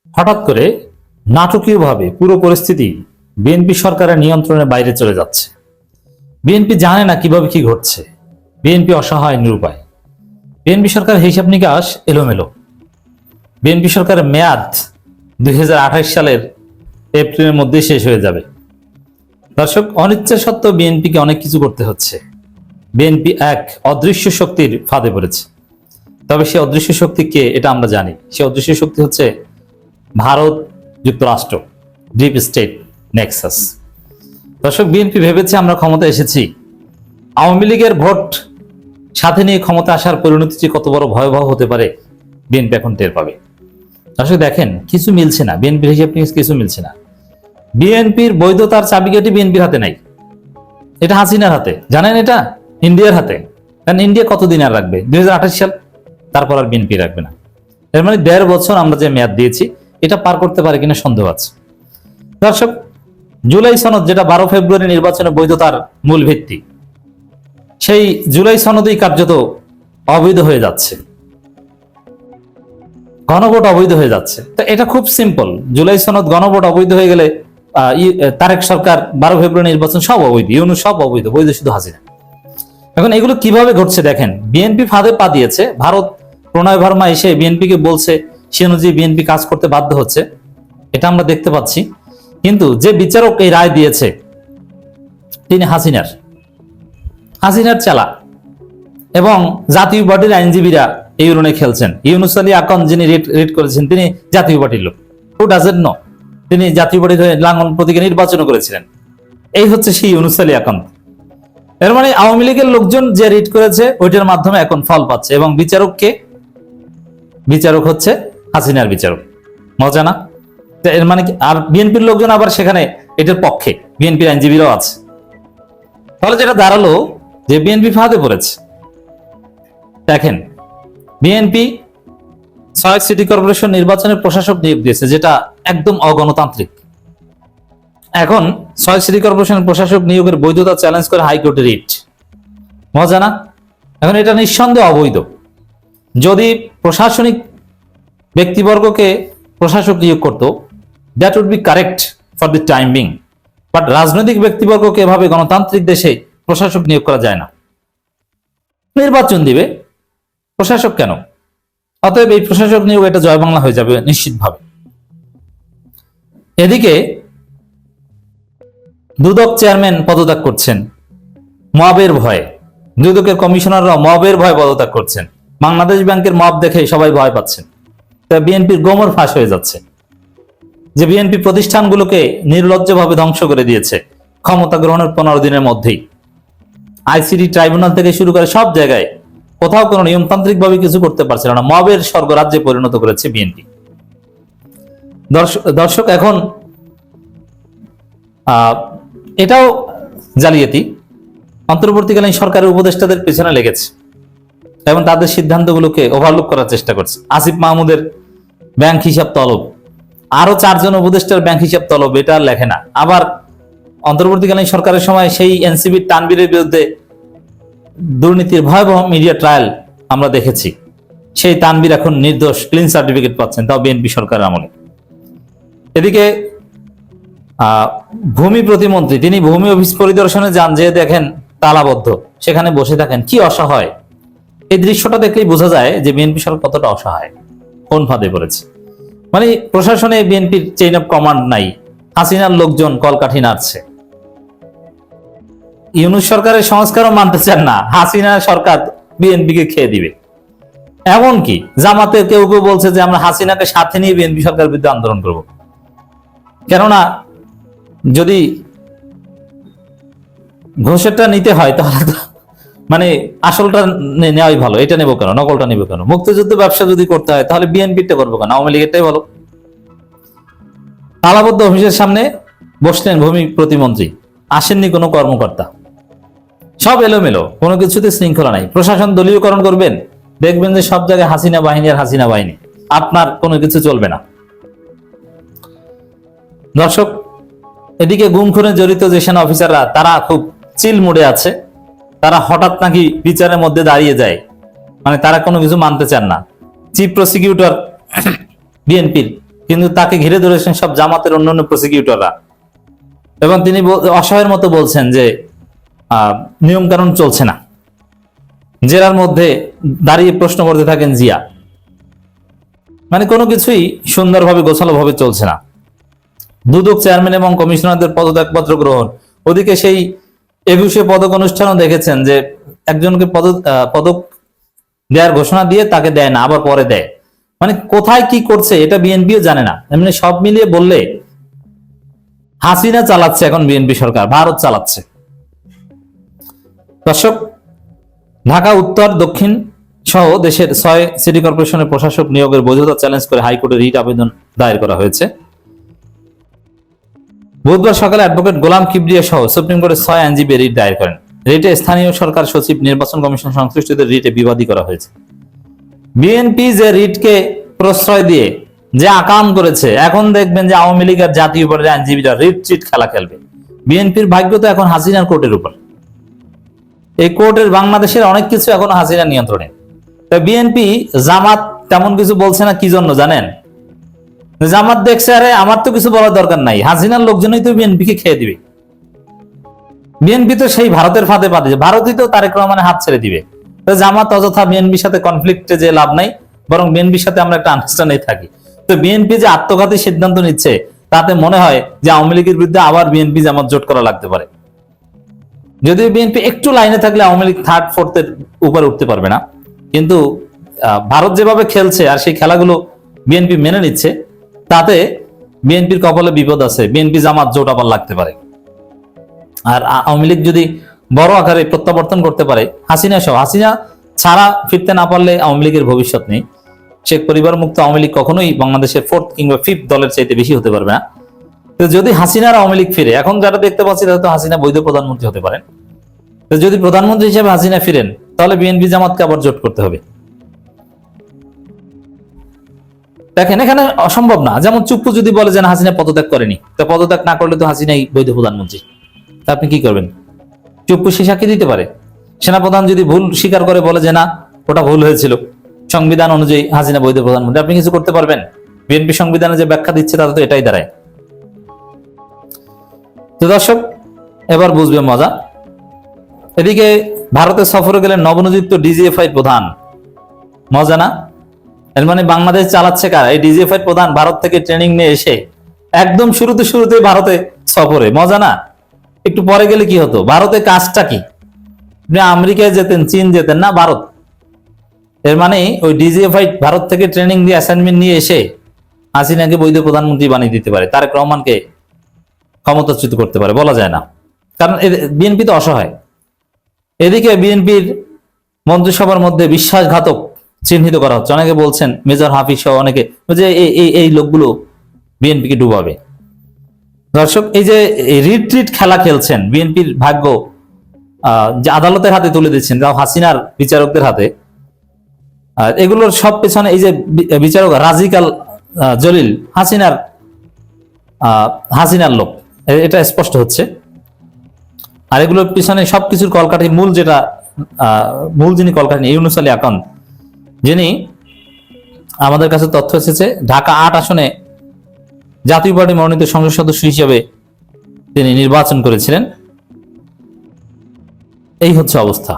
হঠাৎ করে নাটকীয়ভাবে পুরো পরিস্থিতি বিএনপি সরকারের নিয়ন্ত্রণের বাইরে চলে যাচ্ছে। বিএনপি জানে না কিভাবে কি ঘটছে। বিএনপি অসহায়, নিরুপায়। বিএনপি সরকারের হিসাব নিকাশ এলোমেলো। বিএনপি সরকারের মেয়াদ 2028 সালের এপ্রিলের মধ্যে শেষ হয়ে যাবে। দর্শক, অনিচ্ছা সত্ত্বেও বিএনপিকে অনেক কিছু করতে হচ্ছে। বিএনপি এক অদৃশ্য শক্তির ফাঁদে পড়েছে। তবে সে অদৃশ্য শক্তি কে, এটা আমরা জানি। সে অদৃশ্য শক্তি হচ্ছে ভারত, যুক্তরাষ্ট্র, ডিপ স্টেট নেক্সাস। দর্শক, বিএনপি ভেবেছে আমরা ক্ষমতা এসেছি, আওয়ামী লীগের ভোট সাথে নিয়ে ক্ষমতা আসার পরিণতি যে কত বড় ভয়াবহ হতে পারে বিএনপি এখন টের পাবে। দর্শক দেখেন, কিছু মিলছে না, বিএনপির হিসাব নিকাশ কিছু মিলছে না। বিএনপির বৈধতার চাবিকাঠি বিএনপির হাতে নাই, এটা হাসিনার হাতে। জানেন, এটা ইন্ডিয়ার হাতে। কারণ ইন্ডিয়া কতদিন আর রাখবে? 2028 সাল, তারপর আর বিএনপি রাখবে না। এর মানে 1.5 বছর আমরা যে মেয়াদ দিয়েছি এটা পার করতে পারে কিনা সন্দেহ আছে। দর্শক, জুলাই সনদ, যেটা 12 ফেব্রুয়ারি নির্বাচনের বৈধতার মূল ভিত্তি, সেই জুলাই সনদই কার্যত অবৈধ হয়ে যাচ্ছে, গণভোট অবৈধ হয়ে যাচ্ছে। তো এটা খুব সিম্পল। জুলাই সনদ, গণভোট অবৈধ হয়ে গেলে তারেক সরকার 12 ফেব্রুয়ারি নির্বাচন সব অবৈধ, ইউনূস সব অবৈধ, বৈধ শুধু হাসিনা। এখন এগুলো কিভাবে ঘটছে দেখেন। বিএনপি ফাঁদে পা দিয়েছে। ভারত, প্রণয় ভার্মা এসে বিএনপিকে বলছে, সে অনুযায়ী বিএনপি কাজ করতে বাধ্য হচ্ছে, এটা আমরা দেখতে পাচ্ছি। কিন্তু যে বিচারক এই রায় দিয়েছে তিনি হাসিনার চালা, এবং জাতীয় পার্টির আইনজীবীরা এই উড়নে খেলছেন। ইউনূস আলী আকন যিনি রিট করেছেন তিনি জাতীয় পার্টির লোক। Who doesn't know? তিনি জাতীয় পার্টির হয়ে লাঙ্গল প্রতীকে নির্বাচনও করেছিলেন। এই হচ্ছে সেই ইউনূস আলী আকন। এর মানে আওয়ামী লীগের লোকজন যে রিট করেছে ওইটার মাধ্যমে এখন ফল পাচ্ছে। এবং বিচারক হচ্ছে হাসিনার বিচারক। মজা না? এর মানে কি? আর বিএনপির লোকজন আবার সেখানে এটার পক্ষে, বিএনপির আইনজীবীরাও আছে। ফলে যেটা দাঁড়ালো যে বিএনপি ফাঁদে পড়েছে। দেখেন, বিএনপি 6 সিটি কর্পোরেশন নির্বাচনের প্রশাসক নিয়োগ দিয়েছে, যেটা একদম অগণতান্ত্রিক। এখন 6 সিটি কর্পোরেশনের প্রশাসক নিয়োগের বৈধতা চ্যালেঞ্জ করে হাইকোর্টে রিট। মজা না? এখন এটা নিঃসন্দেহে অবৈধ। যদি প্রশাসনিক ব্যক্তিবর্গকে প্রশাসক নিয়োগ করতো, that would be correct for the time being. But রাজনৈতিক ব্যক্তিবর্গকে এভাবে গণতান্ত্রিক দেশে প্রশাসক নিয়োগ করা যায় না। নির্বাচন দিবে, প্রশাসক কেন? অতএব এই প্রশাসক নিয়োগ, এটা জয় বাংলা হয়ে যাবে নিশ্চিতভাবে। এদিকে দুদক চেয়ারম্যান পদত্যাগ করছেন মবের ভয়ে। দুদকের কমিশনাররা মবের ভয়ে পদত্যাগ করছেন। বাংলাদেশ ব্যাংকের মব দেখে সবাই ভয় পাচ্ছেন। তা বিএনপির গোমর ফাঁস হয়ে যাচ্ছে যে বিএনপি প্রতিষ্ঠানগুলোকে নির্লজ্জভাবে ধ্বংস করে দিয়েছে ক্ষমতা গ্রহণের 15 দিনের মধ্যেই। আইসিডি ট্রাইব্যুনাল থেকে শুরু করে সব জায়গায় কোথাও কোনো নিয়মতান্ত্রিক ভাবে কিছু করতে পারছিল না। মবের স্বর্গরাজ্যে পরিণত করেছে বিএনপি। দর্শক, এখন এটাও জালিয়াতি। অন্তর্বর্তীকালীন সরকারের উপদেষ্টাদের পেছনে লেগেছে এবং তাদের সিদ্ধান্তগুলোকে ওভারলুক করার চেষ্টা করছে। আসিফ মাহমুদের ব্যাংক হিসাব তলব, আরো 4 জন উপদেষ্টার ব্যাংক হিসাব তলব, এটা লেখে না। আবার অন্তর্বর্তীকালীন সরকারের সময় সেই এনসিবির তানবীরের বিরুদ্ধে দুর্নীতির ভয়াবহ মিডিয়া ট্রায়াল আমরা দেখেছি। সেই তানবীর এখন নির্দোষ, ক্লিন সার্টিফিকেট পাচ্ছেন, তাও বিএনপি সরকারের আমলে। এদিকে ভূমি প্রতিমন্ত্রী, তিনি ভূমি অফিস পরিদর্শনে যান, যে দেখেন তালাবদ্ধ, সেখানে বসে থাকেন। কি অসহায়! এই দৃশ্যটা দেখলেই বোঝা যায় যে বিএনপি সরকার কতটা অসহায়, কোন ফাঁদে পড়েছে। মানে প্রশাসনে বিএনপির চেইন অফ কমান্ড নাই, হাসিনার লোকজন কলকাঠি নাড়ছে। ইউনূস সরকারের সংস্কারও মানতে চান না, হাসিনা সরকার বিএনপিকে খেয়ে দিবে। এমনকি জামাতের কেউ কেউ বলছে যে আমরা হাসিনাকে সাথে নিয়ে বিএনপি সরকারের বিরুদ্ধে আন্দোলন করব। কেননা যদি ঘোষেরটা নিতে হয় তাহলে মানে আসলটা নেওয়াই ভালো, এটা নেবো কেন, নকলটা নেবো কেন? মুক্তিযুদ্ধ ব্যবসা যদি করতে হয় তাহলে বিএনপিটা করবো কেন, আওয়ামী লীগেরটাই ভালো। তালাবদ্ধ অফিসের সামনে বসলেন ভূমি প্রতিমন্ত্রী, আসেননি কোনো কর্মকর্তা। সব এলোমেলো, কোনো কিছুতে শৃঙ্খলা নাই। প্রশাসন দলীয়করণ করবেন, দেখবেন যে সব জায়গায় হাসিনা বাহিনী আর হাসিনা বাহিনী, আপনার কোনো কিছু চলবে না। দর্শক, এদিকে গুম খুনে জড়িত যে সেনা অফিসাররা, তারা খুব চিল মুডে আছে। তারা হঠাৎ নাকি বিচারের মধ্যে দাঁড়িয়ে যায়, মানে তারা কোনো কিছু মানতে চান না। চিফ প্রসিকিউটর বিএনপির কিন্তু তাকে ঘিরে ধরেছেন সব জামাতের অন্যান্য প্রসিকিউটররা, এবং তিনি অসহায়ের মতো বলছেন যে নিয়ম কানুন চলছে না। জেলার মধ্যে দাঁড়িয়ে প্রশ্ন করতে থাকেন জিয়া। মানে কোনো কিছুই সুন্দরভাবে গোছালোভাবে চলছে না। দুদক চেয়ারম্যান এবং কমিশনারদের পদত্যাগপত্র গ্রহণ, ওদিকে সেই 21 পদক অনুষ্ঠানও দেখেছেন যে একজনকে পদক দেওয়ার ঘোষণা দিয়ে তাকে দেয় না, আবার পরে দেয়। মানে কোথায় কি করছে এটা বিএনপিও জানে না। এমনি সব মিলিয়ে বললে হাসিনা চালাচ্ছে এখন বিএনপি সরকার, ভারত চালাচ্ছে। দর্শক, ঢাকা উত্তর, দক্ষিণ সহ দেশের 6 সিটি কর্পোরেশনের প্রশাসক নিয়োগের বৈধতা চ্যালেঞ্জ করে হাইকোর্টে রিট আবেদন দায়ের করা হয়েছে। বুধবার সকালে অ্যাডভোকেট গোলাম কিবরিয়া সহ সুপ্রিম কোর্টের 6 আইনজীবী রিট দায়ের করেন। রিটে স্থানীয় সরকার সচিব, নির্বাচন কমিশন সংশ্লিষ্টদের রিটে বিবাদী করা হয়েছে। বিএনপি যে রিটকে প্রশ্রয় দিয়ে যে আকাম করেছে, এখন দেখবেন যে আওয়ামী লীগ আর জাতীয় পার্টির আইনজীবীরা রিট চিট খেলা খেলবে। বিএনপির ভাগ্য তো এখন হাসিনার কোর্টের উপর। এই কোর্টের বাংলাদেশের অনেক কিছু এখন হাসিনার নিয়ন্ত্রণে। বিএনপি জামাত তেমন কিছু বলছে না, কি জন্য জানেন? জামাত দেখছে আরে আমার তো কিছু বলার দরকার নাই, হাসিনার লোকজনই তো বিএনপিকে খেয়ে দিবে। বিএনপি তো সেই ভারতের ফাঁদে পা দিয়েছে, ভারতই তো তারেক রহমানের হাত ছেড়ে দিবে। জামাত অযথা বিএনপির সাথে কনফ্লিক্টে যে লাভ নাই, বরং বিএনপির সাথে আমরা একটা আন্ডারস্ট্যান্ডিং থাকি। তো বিএনপি যে আত্মঘাতী সিদ্ধান্ত নিচ্ছে, তাতে মনে হয় যে আওয়ামী লীগের বিরুদ্ধে আবার বিএনপি জামাত জোট করা লাগতে পারে। যদিও বিএনপি একটু লাইনে থাকলে আওয়ামী লীগ থার্ড ফোর্থের উপরে উঠতে পারবে না, কিন্তু ভারত যেভাবে খেলছে আর সেই খেলাগুলো বিএনপি মেনে নিচ্ছে, তাতে বিএনপির কপালে বিপদ আছে। বিএনপি জামাত জোট আবার লাগতে পারে। আর আওয়ামী লীগ যদি বড় আকারে প্রত্যাবর্তন করতে পারে, হাসিনা ছাড়া ফিরতে না পারলে আওয়ামী লীগের ভবিষ্যৎ নেই। শেখ পরিবার মুক্ত আওয়ামী লীগ কখনোই বাংলাদেশের 4th কিংবা 5th দলের চাইতে বেশি হতে পারবে না। তো যদি হাসিনার আওয়ামী লীগ ফিরে, এখন যারা দেখতে পাচ্ছি তারা তো হাসিনা বৈধ প্রধানমন্ত্রী হতে পারেন। তো যদি প্রধানমন্ত্রী হিসেবে হাসিনা ফিরেন, তাহলে বিএনপি জামাতকে আবার জোট করতে হবে। দেখেন, এখানে অসম্ভব না। যেমন চুপ্পু যদি বলে যে হাসিনা পদত্যাগ করেনি, তো পদত্যাগ না করলে তো হাসিনাই বৈধ প্রধানমন্ত্রী। তা আপনি কি করবেন? চুপ্পু সে সাক্ষী দিতে পারে। সেনাপ্রধান যদি ভুল স্বীকার করে বলে যে না, ওটা ভুল হয়েছিল, সংবিধান অনুযায়ী হাসিনা বৈধ প্রধানমন্ত্রী, আপনি কিছু করতে পারবেন? বিএনপি সংবিধানে যে ব্যাখ্যা দিচ্ছে তাতে তো এটাই দাঁড়ায়। তো দর্শক, এবার বুঝবে মজা। এদিকে ভারতে সফরে গেলেন নবনিযুক্ত ডিজিএফআই প্রধান। মজা না? এর মানে বাংলাদেশ চালাচ্ছে কারা? এই ডিজিএফআই প্রধান ভারত থেকে ট্রেনিং নিয়ে এসে একদম শুরুতে ভারতে সফরে। মজা না? একটু পরে গেলে কি হতো? ভারতে কাজটা কি? আপনি আমেরিকায় যেতেন, চীন যেতেন না, ভারত। এর মানে ওই ডিজিএফআই ভারত থেকে ট্রেনিং দিয়ে অ্যাসাইনমেন্ট নিয়ে এসে হাসিনাকে বৈধ প্রধানমন্ত্রী বানিয়ে দিতে পারে, তারেক রহমানকে ক্ষমতাচ্যুত করতে পারে, বলা যায় না। কারণ বিএনপি তো অসহায়। এদিকে বিএনপির মন্ত্রিসভার মধ্যে বিশ্বাসঘাতক চিহ্নিত করা হচ্ছে। অনেকে বলছেন, মেজর হাফিজ সহ অনেকে, যে এই লোকগুলো বিএনপিকে ডুবাবে। দর্শক, এই যে রিট্রিট খেলা খেলছেন, বিএনপির ভাগ্য যে আদালতের হাতে তুলে দিচ্ছেন, হাসিনার বিচারকদের হাতে, এগুলোর সব পেছনে এই যে বিচারক রাজিকাল জলিল হাসিনার লোক, এটা স্পষ্ট হচ্ছে। আর এগুলোর পিছনে সবকিছুর কলকাঠি, মূল যিনি কলকাঠি, ইউনুস আলী আকন্দ, যিনি আমাদের কাছে তথ্য এসেছে ঢাকা 8 আসনে জাতীয় পার্টি মনোনীত সংসদ সদস্য হিসেবে তিনি নির্বাচন করেছিলেন। এই হচ্ছে অবস্থা।